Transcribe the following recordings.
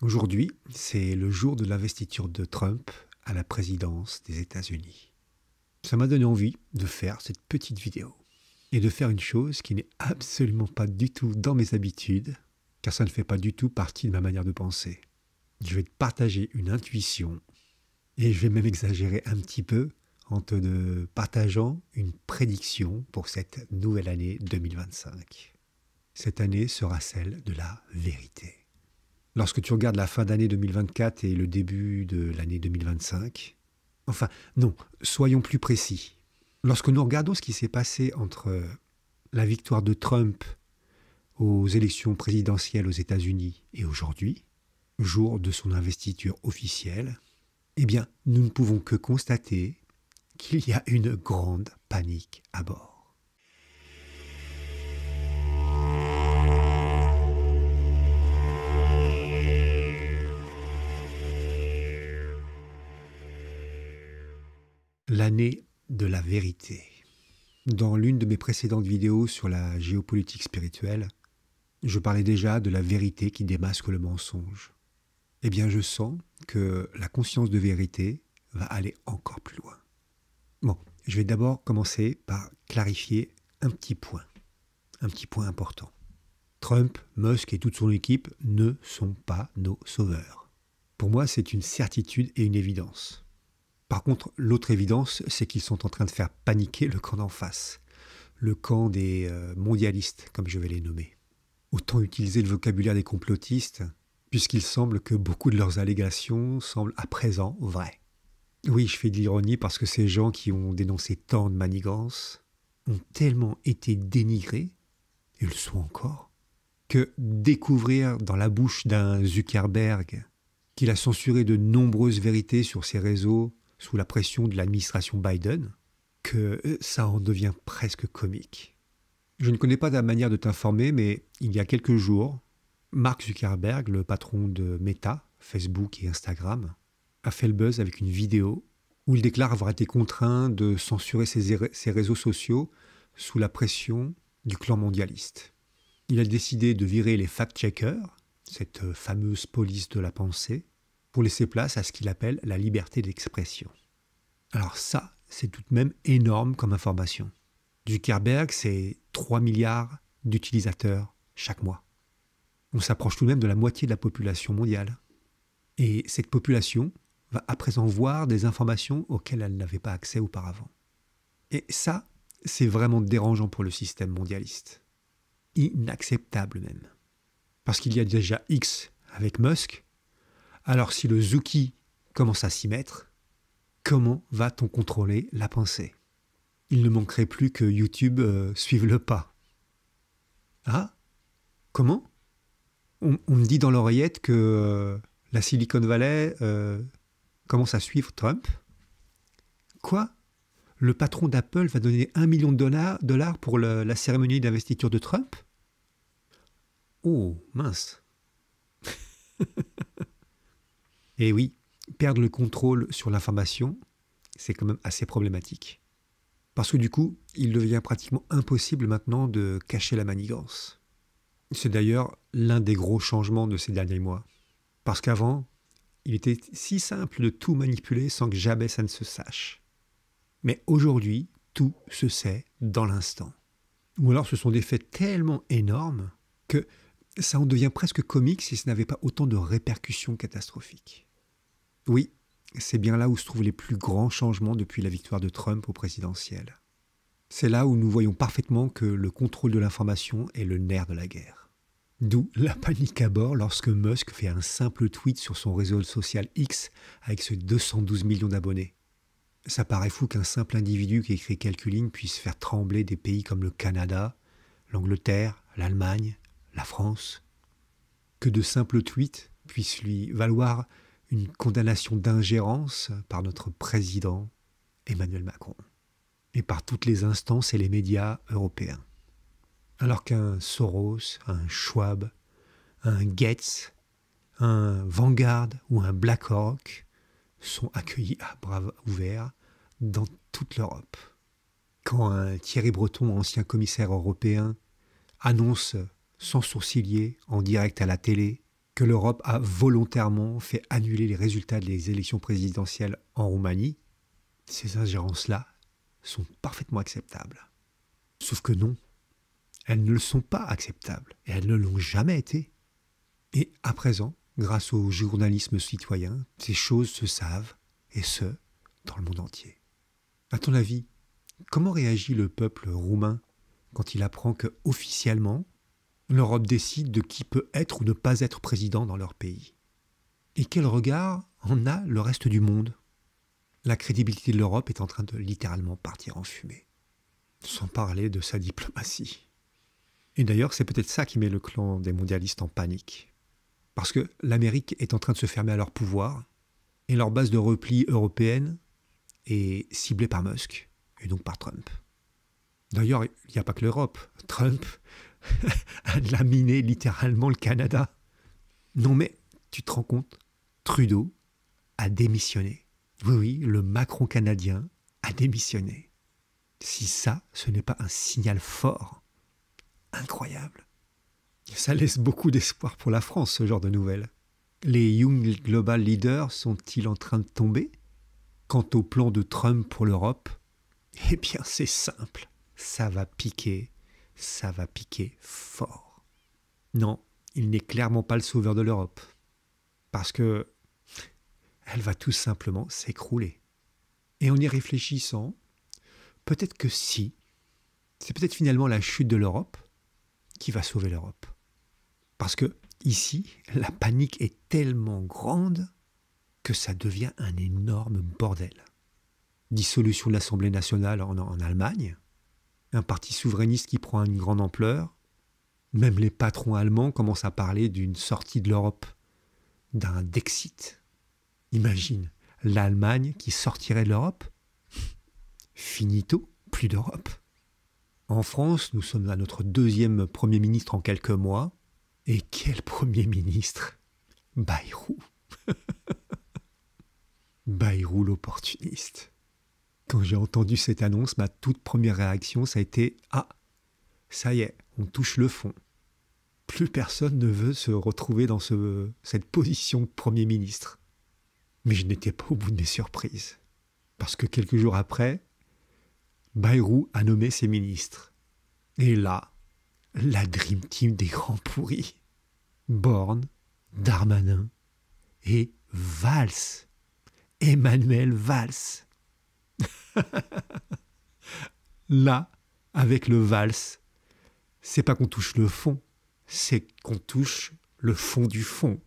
Aujourd'hui, c'est le jour de l'investiture de Trump à la présidence des États-Unis. Ça m'a donné envie de faire cette petite vidéo et de faire une chose qui n'est absolument pas du tout dans mes habitudes, car ça ne fait pas du tout partie de ma manière de penser. Je vais te partager une intuition et je vais même exagérer un petit peu en te partageant une prédiction pour cette nouvelle année 2025. Cette année sera celle de la vérité. Lorsque tu regardes la fin d'année 2024 et le début de l'année 2025, enfin non, soyons plus précis. Lorsque nous regardons ce qui s'est passé entre la victoire de Trump aux élections présidentielles aux États-Unis et aujourd'hui, jour de son investiture officielle, eh bien, nous ne pouvons que constater qu'il y a une grande panique à bord. L'année de la vérité. Dans l'une de mes précédentes vidéos sur la géopolitique spirituelle, je parlais déjà de la vérité qui démasque le mensonge. Eh bien, je sens que la conscience de vérité va aller encore plus loin. Bon, je vais d'abord commencer par clarifier un petit point important. Trump, Musk et toute son équipe ne sont pas nos sauveurs. Pour moi, c'est une certitude et une évidence. Par contre, l'autre évidence, c'est qu'ils sont en train de faire paniquer le camp d'en face, le camp des mondialistes, comme je vais les nommer. Autant utiliser le vocabulaire des complotistes, puisqu'il semble que beaucoup de leurs allégations semblent à présent vraies. Oui, je fais de l'ironie parce que ces gens qui ont dénoncé tant de manigances ont tellement été dénigrés, et le sont encore, que découvrir dans la bouche d'un Zuckerberg qu'il a censuré de nombreuses vérités sur ses réseaux sous la pression de l'administration Biden, que ça en devient presque comique. Je ne connais pas ta manière de t'informer, mais il y a quelques jours, Mark Zuckerberg, le patron de Meta, Facebook et Instagram, a fait le buzz avec une vidéo où il déclare avoir été contraint de censurer ses réseaux sociaux sous la pression du clan mondialiste. Il a décidé de virer les fact-checkers, cette fameuse police de la pensée, pour laisser place à ce qu'il appelle la liberté d'expression. Alors ça, c'est tout de même énorme comme information. Zuckerberg, c'est 3 milliards d'utilisateurs chaque mois. On s'approche tout de même de la moitié de la population mondiale. Et cette population va à présent voir des informations auxquelles elle n'avait pas accès auparavant. Et ça, c'est vraiment dérangeant pour le système mondialiste. Inacceptable même. Parce qu'il y a déjà X avec Musk. Alors si le Zuki commence à s'y mettre, comment va-t-on contrôler la pensée? Il ne manquerait plus que YouTube suive le pas. Ah? Comment? On me dit dans l'oreillette que la Silicon Valley commence à suivre Trump. Quoi? Le patron d'Apple va donner 1 million de dollars pour la cérémonie d'investiture de Trump? Oh, mince. Et oui, perdre le contrôle sur l'information, c'est quand même assez problématique. Parce que du coup, il devient pratiquement impossible maintenant de cacher la manigance. C'est d'ailleurs l'un des gros changements de ces derniers mois. Parce qu'avant, il était si simple de tout manipuler sans que jamais ça ne se sache. Mais aujourd'hui, tout se sait dans l'instant. Ou alors ce sont des faits tellement énormes que ça en devient presque comique si ce n'avait pas autant de répercussions catastrophiques. Oui, c'est bien là où se trouvent les plus grands changements depuis la victoire de Trump au présidentiel. C'est là où nous voyons parfaitement que le contrôle de l'information est le nerf de la guerre. D'où la panique à bord lorsque Musk fait un simple tweet sur son réseau social X avec ses 212 millions d'abonnés. Ça paraît fou qu'un simple individu qui écrit quelques lignes puisse faire trembler des pays comme le Canada, l'Angleterre, l'Allemagne, la France. Que de simples tweets puissent lui valoir une condamnation d'ingérence par notre président Emmanuel Macron et par toutes les instances et les médias européens. Alors qu'un Soros, un Schwab, un Gates, un Vanguard ou un BlackRock sont accueillis à bras ouverts dans toute l'Europe. Quand un Thierry Breton, ancien commissaire européen, annonce sans sourciller en direct à la télé que l'Europe a volontairement fait annuler les résultats des élections présidentielles en Roumanie, ces ingérences-là sont parfaitement acceptables. Sauf que non, elles ne le sont pas acceptables, et elles ne l'ont jamais été. Et à présent, grâce au journalisme citoyen, ces choses se savent, et ce, dans le monde entier. À ton avis, comment réagit le peuple roumain quand il apprend que, officiellement, l'Europe décide de qui peut être ou ne pas être président dans leur pays? Et quel regard en a le reste du monde? La crédibilité de l'Europe est en train de littéralement partir en fumée. Sans parler de sa diplomatie. Et d'ailleurs, c'est peut-être ça qui met le clan des mondialistes en panique. Parce que l'Amérique est en train de se fermer à leur pouvoir, et leur base de repli européenne est ciblée par Musk, et donc par Trump. D'ailleurs, il n'y a pas que l'Europe. Trump a laminé littéralement le Canada. Non mais, tu te rends compte, Trudeau a démissionné. Oui, oui, le Macron canadien a démissionné. Si ça, ce n'est pas un signal fort, incroyable. Ça laisse beaucoup d'espoir pour la France, ce genre de nouvelles. Les Young Global Leaders sont-ils en train de tomber? Quant au plan de Trump pour l'Europe, eh bien c'est simple, ça va piquer fort. Non, il n'est clairement pas le sauveur de l'Europe. Parce que elle va tout simplement s'écrouler. Et en y réfléchissant, peut-être que si, c'est peut-être finalement la chute de l'Europe qui va sauver l'Europe. Parce que ici, la panique est tellement grande que ça devient un énorme bordel. Dissolution de l'Assemblée nationale en Allemagne, un parti souverainiste qui prend une grande ampleur, même les patrons allemands commencent à parler d'une sortie de l'Europe, d'un Dexit. Imagine, l'Allemagne qui sortirait de l'Europe? Finito, plus d'Europe. En France, nous sommes à notre deuxième Premier ministre en quelques mois. Et quel Premier ministre? Bayrou. Bayrou l'opportuniste. Quand j'ai entendu cette annonce, ma toute première réaction, ça a été « Ah, ça y est, on touche le fond. Plus personne ne veut se retrouver dans cette position de Premier ministre. » Mais je n'étais pas au bout de mes surprises. Parce que quelques jours après, Bayrou a nommé ses ministres. Et là, la Dream Team des grands pourris. Borne, Darmanin et Valls. Emmanuel Valls. Là, avec le Valls, c'est pas qu'on touche le fond, c'est qu'on touche le fond du fond.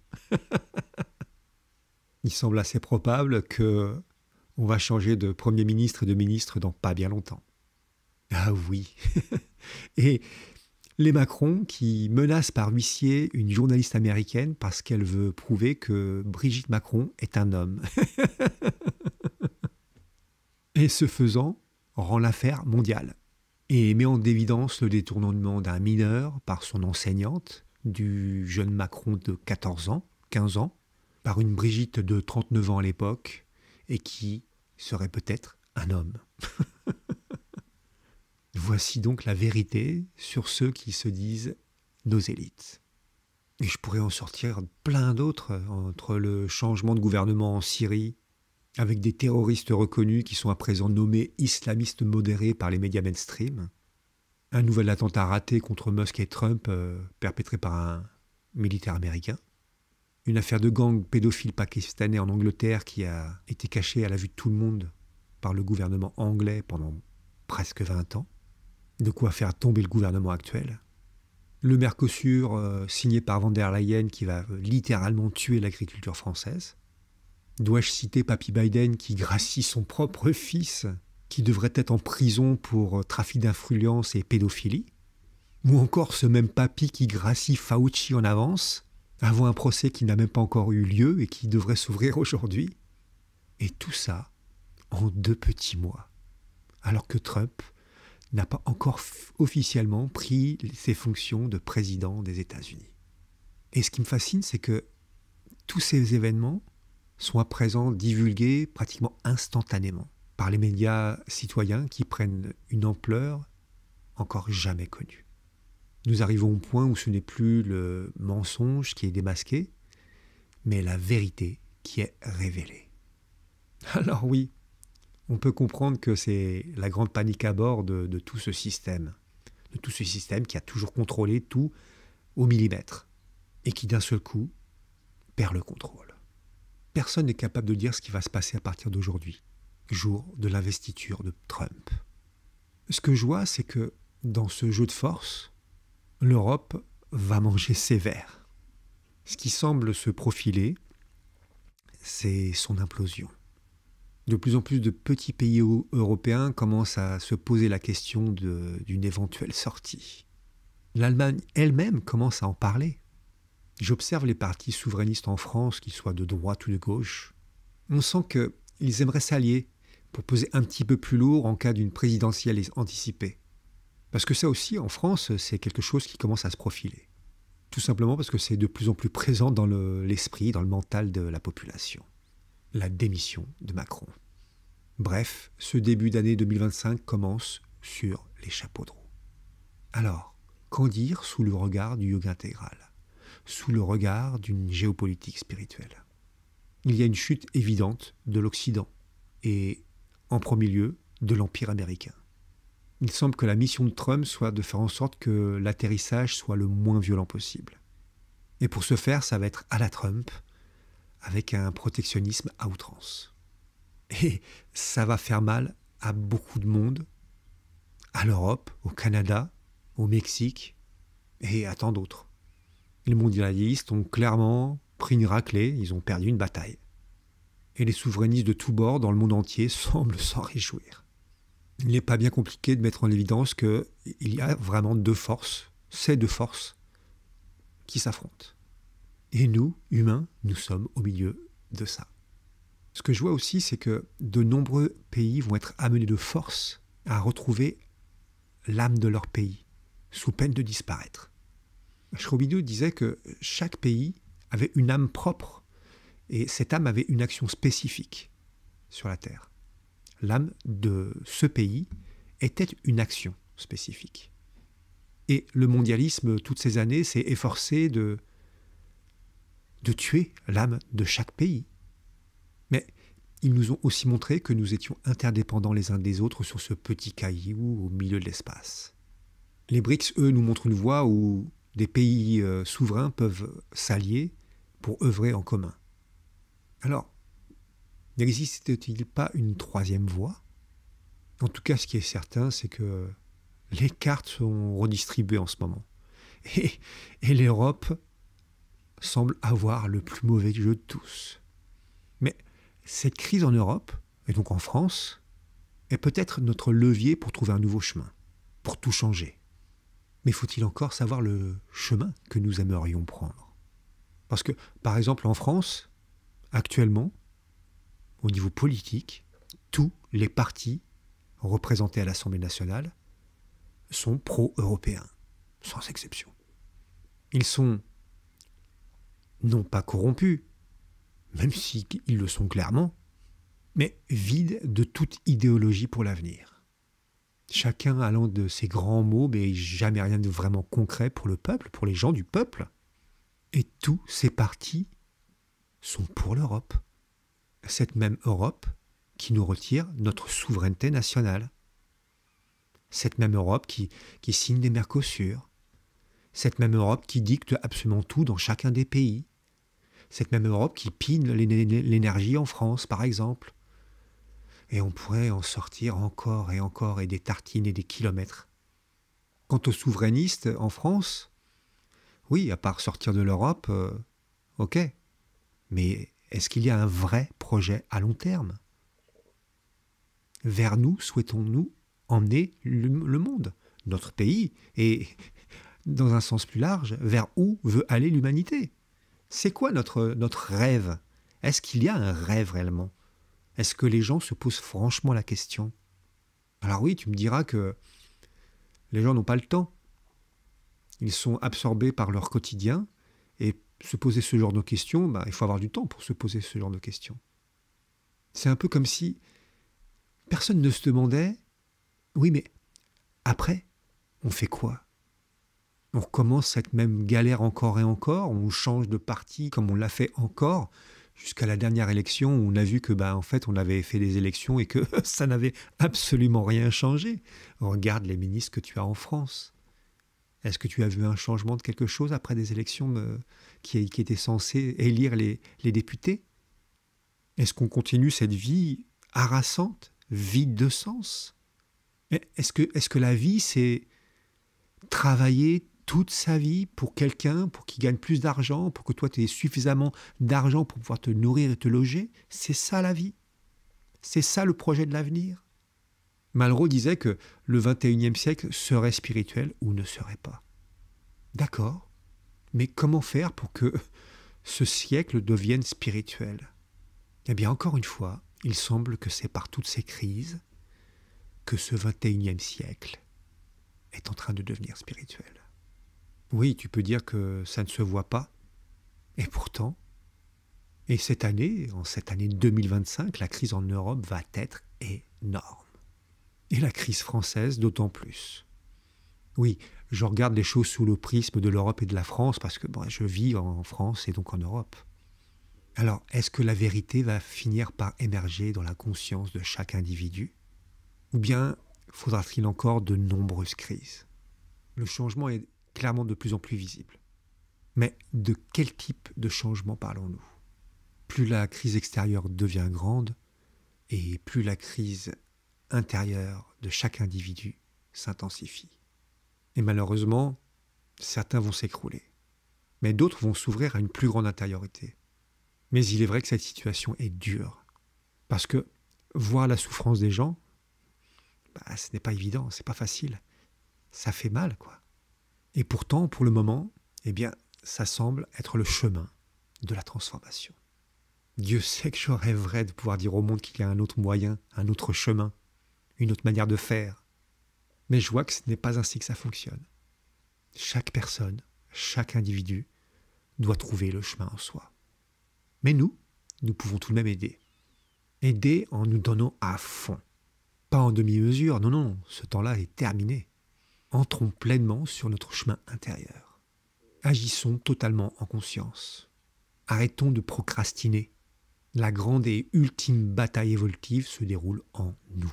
Il semble assez probable que on va changer de Premier ministre et de ministre dans pas bien longtemps. Ah oui. Et les Macron qui menacent par huissier une journaliste américaine parce qu'elle veut prouver que Brigitte Macron est un homme. Et ce faisant, rend l'affaire mondiale. Et met en évidence le détournement d'un mineur par son enseignante, du jeune Macron de 14 ans, 15 ans, par une Brigitte de 39 ans à l'époque, et qui serait peut-être un homme. Voici donc la vérité sur ceux qui se disent nos élites. Et je pourrais en sortir plein d'autres, entre le changement de gouvernement en Syrie, avec des terroristes reconnus qui sont à présent nommés islamistes modérés par les médias mainstream, un nouvel attentat raté contre Musk et Trump perpétré par un militaire américain, une affaire de gang pédophile pakistanais en Angleterre qui a été cachée à la vue de tout le monde par le gouvernement anglais pendant presque 20 ans, de quoi faire tomber le gouvernement actuel, le Mercosur signé par von der Leyen qui va littéralement tuer l'agriculture française. Dois-je citer Papy Biden qui gracie son propre fils, qui devrait être en prison pour trafic d'influence et pédophilie? Ou encore ce même papy qui gracie Fauci en avance, avant un procès qui n'a même pas encore eu lieu et qui devrait s'ouvrir aujourd'hui? Et tout ça en 2 petits mois, alors que Trump n'a pas encore officiellement pris ses fonctions de président des États-Unis. Et ce qui me fascine, c'est que tous ces événements sont à présent divulgués pratiquement instantanément par les médias citoyens qui prennent une ampleur encore jamais connue. Nous arrivons au point où ce n'est plus le mensonge qui est démasqué, mais la vérité qui est révélée. Alors oui, on peut comprendre que c'est la grande panique à bord de tout ce système. De tout ce système qui a toujours contrôlé tout au millimètre et qui d'un seul coup perd le contrôle. Personne n'est capable de dire ce qui va se passer à partir d'aujourd'hui, jour de l'investiture de Trump. Ce que je vois, c'est que dans ce jeu de force, l'Europe va manger sévère. Ce qui semble se profiler, c'est son implosion. De plus en plus de petits pays européens commencent à se poser la question d'une éventuelle sortie. L'Allemagne elle-même commence à en parler. J'observe les partis souverainistes en France, qu'ils soient de droite ou de gauche. On sent qu'ils aimeraient s'allier pour peser un petit peu plus lourd en cas d'une présidentielle anticipée. Parce que ça aussi, en France, c'est quelque chose qui commence à se profiler. Tout simplement parce que c'est de plus en plus présent dans l'esprit, dans le mental de la population. La démission de Macron. Bref, ce début d'année 2025 commence sur les chapeaux de roue. Alors, qu'en dire sous le regard du yoga intégral, sous le regard d'une géopolitique spirituelle? Il y a une chute évidente de l'Occident et, en premier lieu, de l'Empire américain. Il semble que la mission de Trump soit de faire en sorte que l'atterrissage soit le moins violent possible. Et pour ce faire, ça va être à la Trump, avec un protectionnisme à outrance. Et ça va faire mal à beaucoup de monde, à l'Europe, au Canada, au Mexique et à tant d'autres. Les mondialistes ont clairement pris une raclée, ils ont perdu une bataille. Et les souverainistes de tous bords dans le monde entier semblent s'en réjouir. Il n'est pas bien compliqué de mettre en évidence qu'il y a vraiment deux forces, ces deux forces, qui s'affrontent. Et nous, humains, nous sommes au milieu de ça. Ce que je vois aussi, c'est que de nombreux pays vont être amenés de force à retrouver l'âme de leur pays, sous peine de disparaître. Schrobidoux disait que chaque pays avait une âme propre, et cette âme avait une action spécifique sur la Terre. L'âme de ce pays était une action spécifique. Et le mondialisme, toutes ces années, s'est efforcé de tuer l'âme de chaque pays. Mais ils nous ont aussi montré que nous étions interdépendants les uns des autres sur ce petit caillou au milieu de l'espace. Les BRICS, eux, nous montrent une voie où des pays souverains peuvent s'allier pour œuvrer en commun. Alors, n'existe-t-il pas une troisième voie? En tout cas, ce qui est certain, c'est que les cartes sont redistribuées en ce moment. Et l'Europe semble avoir le plus mauvais jeu de tous. Mais cette crise en Europe, et donc en France, est peut-être notre levier pour trouver un nouveau chemin, pour tout changer. Mais faut-il encore savoir le chemin que nous aimerions prendre? Parce que, par exemple, en France, actuellement, au niveau politique, tous les partis représentés à l'Assemblée nationale sont pro-européens, sans exception. Ils sont non pas corrompus, même s'ils le sont clairement, mais vides de toute idéologie pour l'avenir. Chacun allant de ses grands mots, mais jamais rien de vraiment concret pour le peuple, pour les gens du peuple. Et tous ces partis sont pour l'Europe. Cette même Europe qui nous retire notre souveraineté nationale. Cette même Europe qui signe des Mercosur. Cette même Europe qui dicte absolument tout dans chacun des pays. Cette même Europe qui pine l'énergie en France, par exemple. Et on pourrait en sortir encore et des tartines et des kilomètres. Quant aux souverainistes en France, oui, à part sortir de l'Europe, ok. Mais est-ce qu'il y a un vrai projet à long terme? Vers nous souhaitons-nous emmener le monde, notre pays, et dans un sens plus large, vers où veut aller l'humanité? C'est quoi notre rêve? Est-ce qu'il y a un rêve réellement? Est-ce que les gens se posent franchement la question? Alors oui, tu me diras que les gens n'ont pas le temps. Ils sont absorbés par leur quotidien et se poser ce genre de questions, il faut avoir du temps pour se poser ce genre de questions. C'est un peu comme si personne ne se demandait, oui mais après, on fait quoi? On recommence cette même galère encore et encore, on change de parti comme on l'a fait encore, jusqu'à la dernière élection où on a vu que en fait on avait fait des élections et que ça n'avait absolument rien changé. Regarde les ministres que tu as en France. Est-ce que tu as vu un changement de quelque chose après des élections qui étaient censées élire les députés? Est-ce qu'on continue cette vie harassante, vide de sens? Est-ce que la vie, c'est travailler toute sa vie pour quelqu'un, pour qu'il gagne plus d'argent, pour que toi tu aies suffisamment d'argent pour pouvoir te nourrir et te loger? C'est ça la vie? C'est ça le projet de l'avenir? Malraux disait que le 21e siècle serait spirituel ou ne serait pas. D'accord, mais comment faire pour que ce siècle devienne spirituel? Eh bien, encore une fois, il semble que c'est par toutes ces crises que ce 21e siècle est en train de devenir spirituel. Oui, tu peux dire que ça ne se voit pas, et pourtant, et en cette année 2025, la crise en Europe va être énorme. Et la crise française d'autant plus. Oui, je regarde les choses sous le prisme de l'Europe et de la France parce que je vis en France et donc en Europe. Alors, est-ce que la vérité va finir par émerger dans la conscience de chaque individu? Ou bien faudra-t-il encore de nombreuses crises? Le changement est clairement de plus en plus visible. Mais de quel type de changement parlons-nous? Plus la crise extérieure devient grande, et plus la crise intérieure de chaque individu s'intensifie. Et malheureusement, certains vont s'écrouler. Mais d'autres vont s'ouvrir à une plus grande intériorité. Mais il est vrai que cette situation est dure. Parce que voir la souffrance des gens, ce n'est pas évident, c'est pas facile. Ça fait mal, quoi. Et pourtant, pour le moment, ça semble être le chemin de la transformation. Dieu sait que je rêverais de pouvoir dire au monde qu'il y a un autre moyen, un autre chemin, une autre manière de faire. Mais je vois que ce n'est pas ainsi que ça fonctionne. Chaque personne, chaque individu doit trouver le chemin en soi. Mais nous pouvons tout de même aider. Aider en nous donnant à fond. Pas en demi-mesure, non, ce temps-là est terminé. Entrons pleinement sur notre chemin intérieur. Agissons totalement en conscience. Arrêtons de procrastiner. La grande et ultime bataille évolutive se déroule en nous.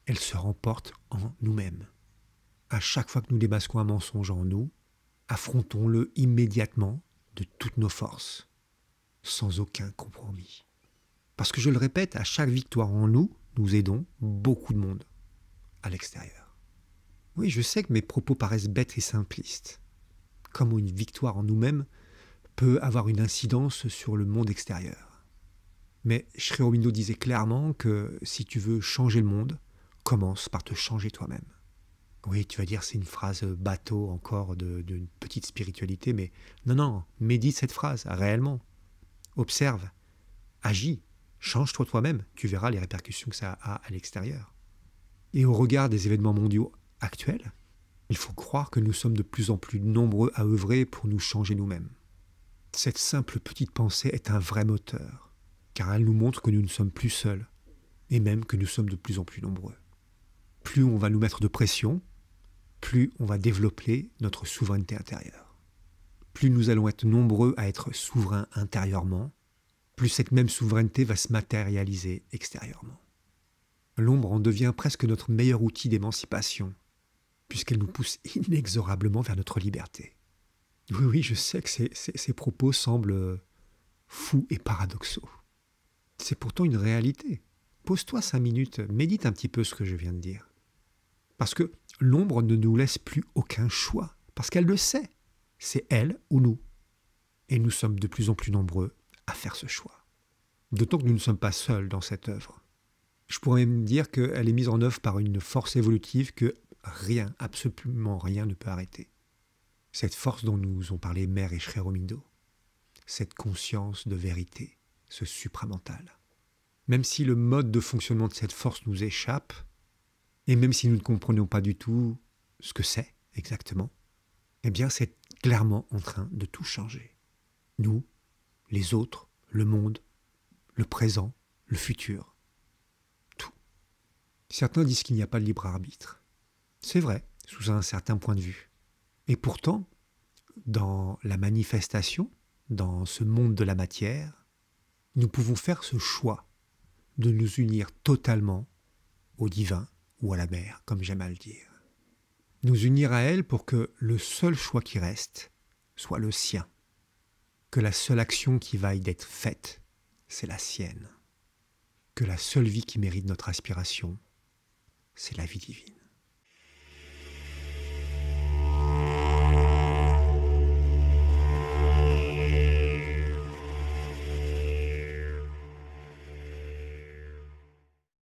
Elle se remporte en nous-mêmes. À chaque fois que nous démasquons un mensonge en nous, affrontons-le immédiatement de toutes nos forces, sans aucun compromis. Parce que je le répète, à chaque victoire en nous, nous aidons beaucoup de monde à l'extérieur. Oui, je sais que mes propos paraissent bêtes et simplistes. Comme une victoire en nous-mêmes peut avoir une incidence sur le monde extérieur. Mais Sri Aurobindo disait clairement que si tu veux changer le monde, commence par te changer toi-même. Oui, tu vas dire c'est une phrase bateau encore d'une petite spiritualité, mais non, médite cette phrase réellement. Observe, agis, change-toi toi-même, tu verras les répercussions que ça a à l'extérieur. Et au regard des événements mondiaux actuels, il faut croire que nous sommes de plus en plus nombreux à œuvrer pour nous changer nous-mêmes. Cette simple petite pensée est un vrai moteur, car elle nous montre que nous ne sommes plus seuls, et même que nous sommes de plus en plus nombreux. Plus on va nous mettre de pression, plus on va développer notre souveraineté intérieure. Plus nous allons être nombreux à être souverains intérieurement, plus cette même souveraineté va se matérialiser extérieurement. L'ombre en devient presque notre meilleur outil d'émancipation, puisqu'elle nous pousse inexorablement vers notre liberté. Oui, je sais que ces propos semblent fous et paradoxaux. C'est pourtant une réalité. Pose-toi 5 minutes, médite un petit peu ce que je viens de dire. Parce que l'ombre ne nous laisse plus aucun choix, parce qu'elle le sait. C'est elle ou nous. Et nous sommes de plus en plus nombreux à faire ce choix. D'autant que nous ne sommes pas seuls dans cette œuvre. Je pourrais même dire qu'elle est mise en œuvre par une force évolutive que rien, absolument rien ne peut arrêter. Cette force dont nous ont parlé Mère et Sri Aurobindo. Cette conscience de vérité, ce supramental. Même si le mode de fonctionnement de cette force nous échappe, et même si nous ne comprenons pas du tout ce que c'est exactement, c'est clairement en train de tout changer. Nous, les autres, le monde, le présent, le futur, tout. Certains disent qu'il n'y a pas de libre arbitre. C'est vrai, sous un certain point de vue. Et pourtant, dans la manifestation, dans ce monde de la matière, nous pouvons faire ce choix de nous unir totalement au divin ou à la mer, comme j'aime à le dire. Nous unir à elle pour que le seul choix qui reste soit le sien, que la seule action qui vaille d'être faite, c'est la sienne, que la seule vie qui mérite notre aspiration, c'est la vie divine.